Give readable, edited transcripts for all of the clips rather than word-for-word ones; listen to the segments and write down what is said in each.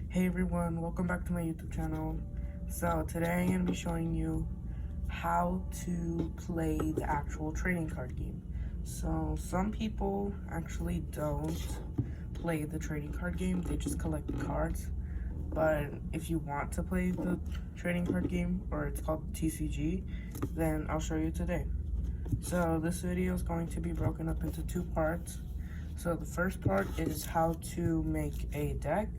Hey everyone, welcome back to my YouTube channel. So today I'm going to be showing you how to play the actual trading card game. So some people actually don't play the trading card game, they just collect cards. But if you want to play the trading card game, or it's called TCG, then I'll show you today. So this video is going to be broken up into two parts. So the first part is how to make a deck,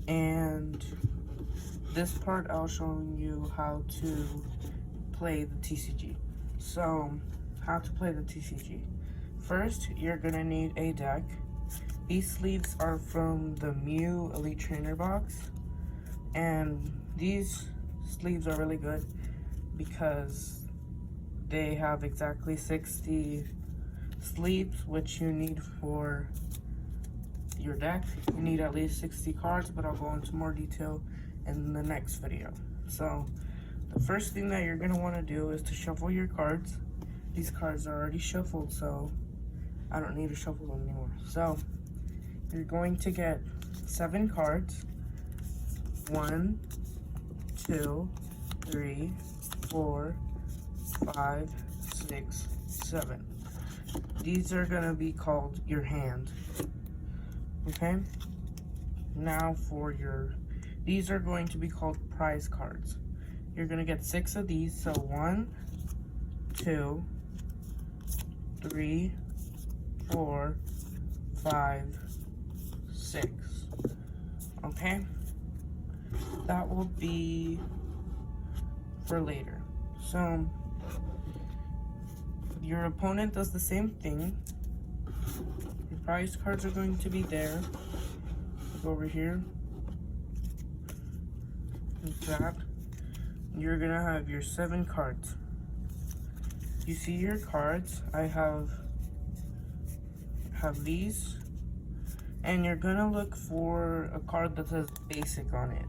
and this part I'll show you how to play the TCG. So, how to play the TCG. First, you're gonna need a deck. These sleeves are from the Mew Elite Trainer box, and these sleeves are really good because they have exactly 60 sleeves, which you need for your deck. You need at least 60 cards, but I'll go into more detail in the next video. So the first thing that you're going to want to do is to shuffle your cards. These cards are already shuffled, so I don't need to shuffle them anymore. So you're going to get 7 cards. 1, 2, 3, 4, 5, 6, 7. These are going to be called your hand. Okay, now for these are going to be called prize cards. You're going to get 6 of these, so 1, 2, 3, 4, 5, 6. Okay, that will be for later. So your opponent does the same thing. Your prize cards are going to be there. Go over here. Like that. You're gonna have your 7 cards. You see your cards. I have these, and you're gonna look for a card that says basic on it.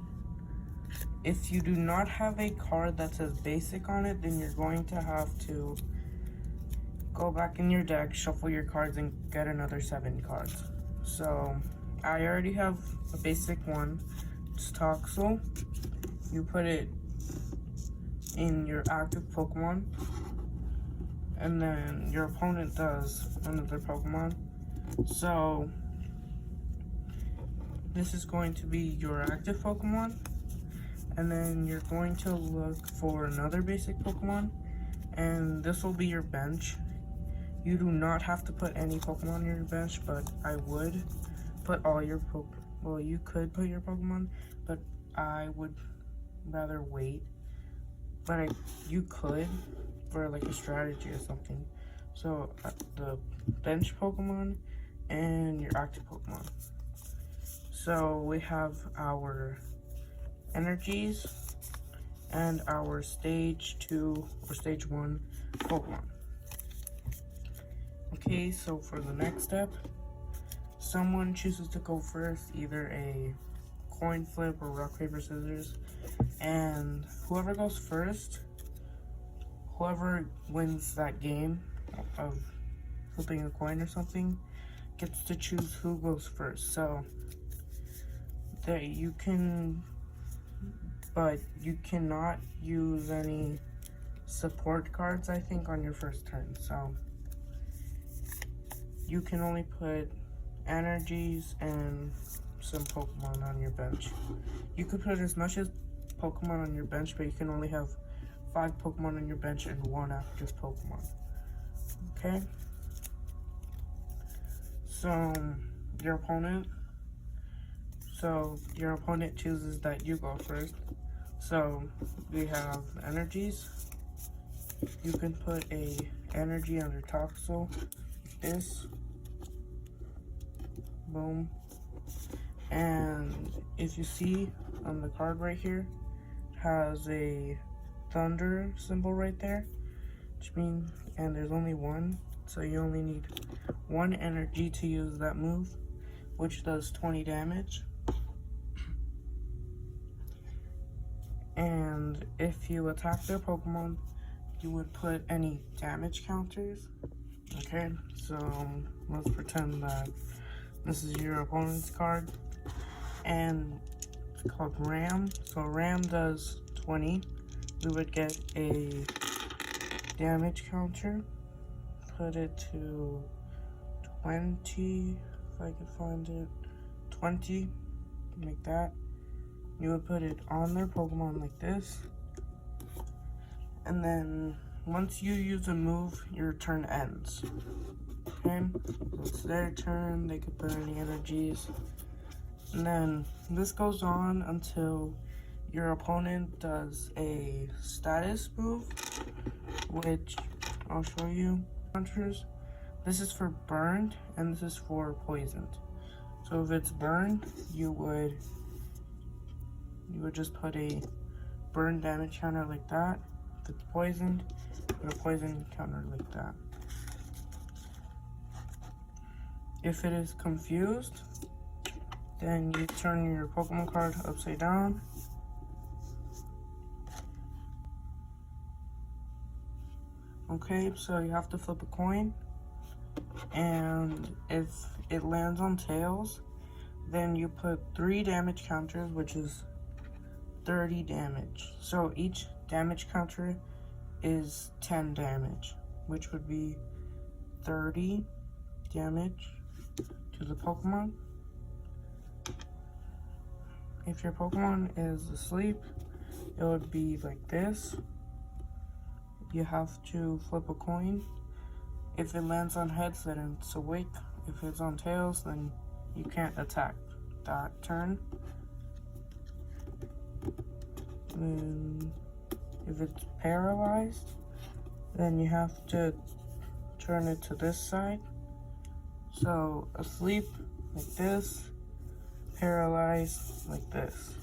If you do not have a card that says basic on it, then you're going to have to go back in your deck, shuffle your cards, and get another 7 cards. So I already have a basic one. It's Toxel. You put it in your active Pokemon, and then your opponent does another Pokemon. So this is going to be your active Pokemon, and then you're going to look for another basic Pokemon, and this will be your bench. You do not have to put any Pokemon on your bench, but I would put all your well, you could put your Pokemon, but I would rather wait. But you could for like a strategy or something. So the bench Pokemon and your active Pokemon. So we have our energies and our stage 2 or stage 1 Pokemon. Okay, so for the next step, someone chooses to go first, either a coin flip or rock, paper, scissors, and whoever goes first, whoever wins that game of flipping a coin or something, gets to choose who goes first. So there you can, but you cannot use any support cards, I think, on your first turn. So you can only put energies and some Pokemon on your bench. You could put as much as Pokemon on your bench, but you can only have 5 Pokemon on your bench and 1 active Pokemon. Okay? So your opponent chooses that you go first. So we have energies. You can put a energy under Toxel, this. Boom. And if you see on the card right here, it has a thunder symbol right there, which means, and there's only 1, so you only need 1 energy to use that move, which does 20 damage. And if you attack their Pokemon, you would put any damage counters. Okay, so let's pretend that this is your opponent's card, and it's called RAM. So RAM does 20. We would get a damage counter, put it to 20, if I could find it, 20, like that. You would put it on their Pokemon like this, and then once you use a move, your turn ends. Okay, so it's their turn, they could put any energies, and then this goes on until your opponent does a status move, which I'll show you. This is for burned, and this is for poisoned. So if it's burned, you would just put a burn damage counter like that. If it's poisoned, put a poison counter like that. If it is confused, then you turn your Pokemon card upside down. Okay, so you have to flip a coin, and if it lands on tails, then you put 3 damage counters, which is 30 damage. So each damage counter is 10 damage, which would be 30 damage to the Pokemon. If your Pokemon is asleep, it would be like this. You have to flip a coin. If it lands on heads, then it's awake. If it's on tails, then you can't attack that turn. And if it's paralyzed, then you have to turn it to this side. So asleep like this, paralyzed like this.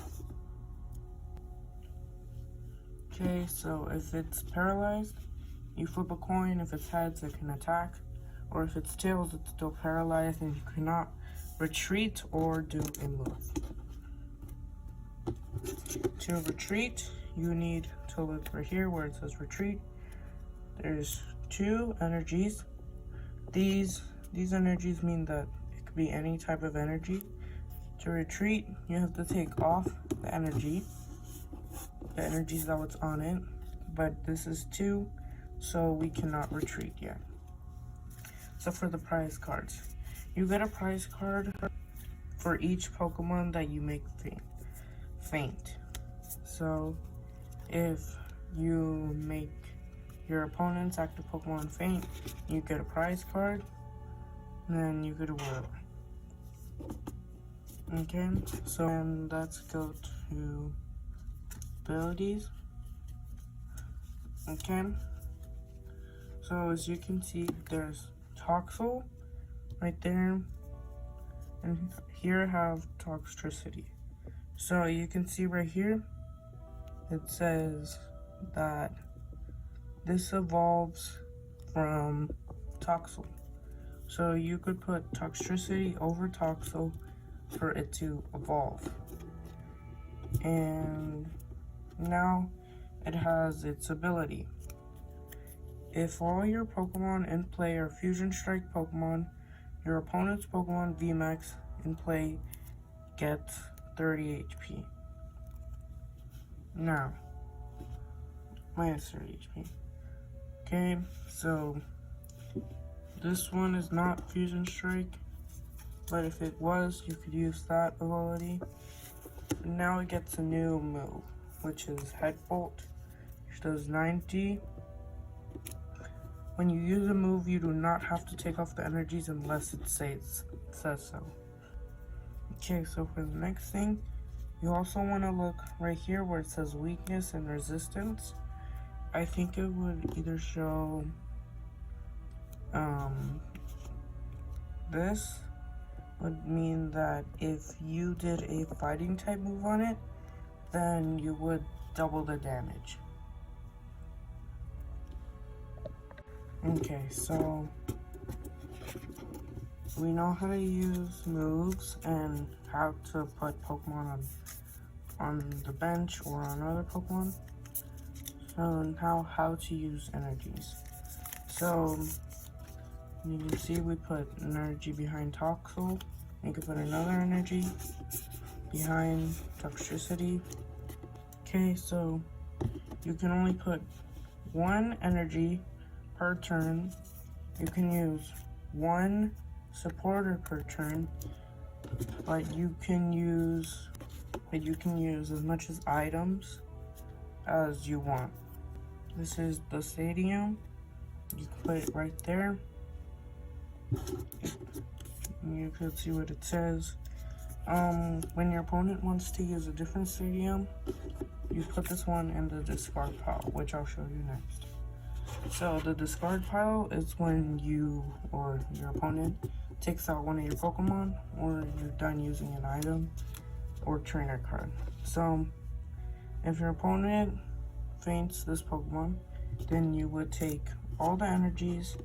Okay, so if it's paralyzed, you flip a coin. If it's heads, it can attack. Or if it's tails, it's still paralyzed and you cannot retreat or do a move. To retreat, you need to look right here where it says retreat. There's 2 energies. These energies mean that it could be any type of energy. To retreat, you have to take off the energies that was on it, but this is 2, so we cannot retreat yet. So for the prize cards, you get a prize card for each Pokemon that you make faint. So if you make your opponent's active Pokemon faint, you get a prize card, and then you get a word. Okay, so let's go to abilities. Okay, so as you can see, there's Toxel right there, and here I have Toxtricity. So you can see right here, it says that this evolves from Toxel. So you could put Toxtricity over Toxel for it to evolve. And now it has its ability. If all your Pokemon in play are Fusion Strike Pokemon, your opponent's Pokemon VMAX in play gets 30 HP. Now, minus 30 HP. Okay, so this one is not Fusion Strike, but if it was, you could use that ability. Now it gets a new move, which is Head Bolt, which does 90. When you use a move, you do not have to take off the energies unless it says so. Okay, so for the next thing, you also want to look right here where it says weakness and resistance. I think it would either show this would mean that if you did a fighting type move on it, then you would double the damage. Okay, so we know how to use moves and how to put Pokemon on the bench or on other Pokemon. So now how to use energies. So you can see we put an energy behind Toxel. You can put another energy behind toxicity. Okay, so you can only put one energy per turn. You can use one supporter per turn, but you can use as much as items as you want. This is the stadium. You can put it right there. You can see what it says. When your opponent wants to use a different stadium, you put this one in the discard pile, which I'll show you next. So the discard pile is when you or your opponent takes out one of your Pokemon, or you're done using an item or trainer card. So if your opponent faints this Pokemon, then you would take all the energies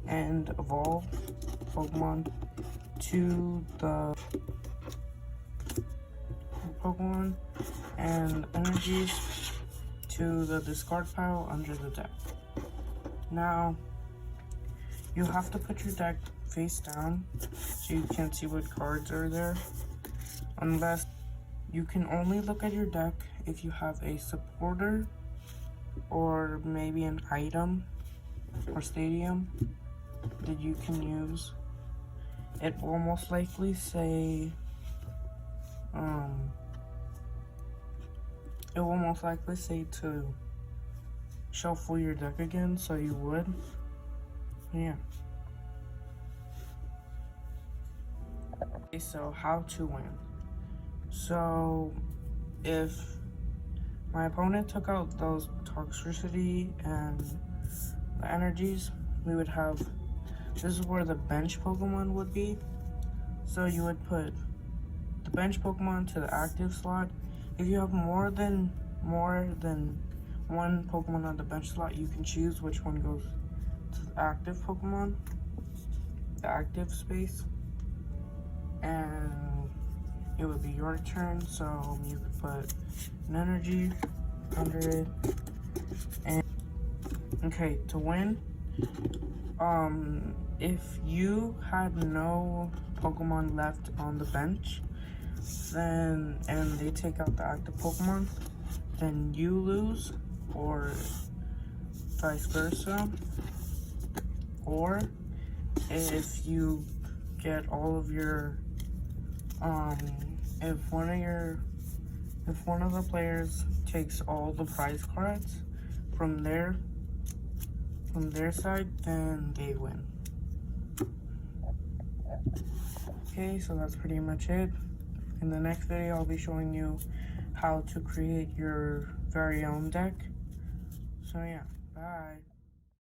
and evolve Pokemon to the Pokemon and energies to the discard pile under the deck. Now, you have to put your deck face down so you can see what cards are there, unless you can only look at your deck if you have a supporter or maybe an item or stadium that you can use. It will most likely say to shuffle your deck again, so you would. Yeah. Okay, so how to win. So if my opponent took out those toxicity and the energies, we would have, this is where the bench Pokemon would be. So you would put the bench Pokemon to the active slot. If you have more than one Pokemon on the bench slot, you can choose which one goes to the active Pokemon, the active space, and it would be your turn. So you could put an energy under it. And okay, to win, if you had no Pokemon left on the bench, then and they take out the active Pokemon, then you lose, or vice versa. Or if you get all of your if one of the players takes all the prize cards from their side, then they win. Okay, so that's pretty much it. In the next video, I'll be showing you how to create your very own deck. So yeah, bye.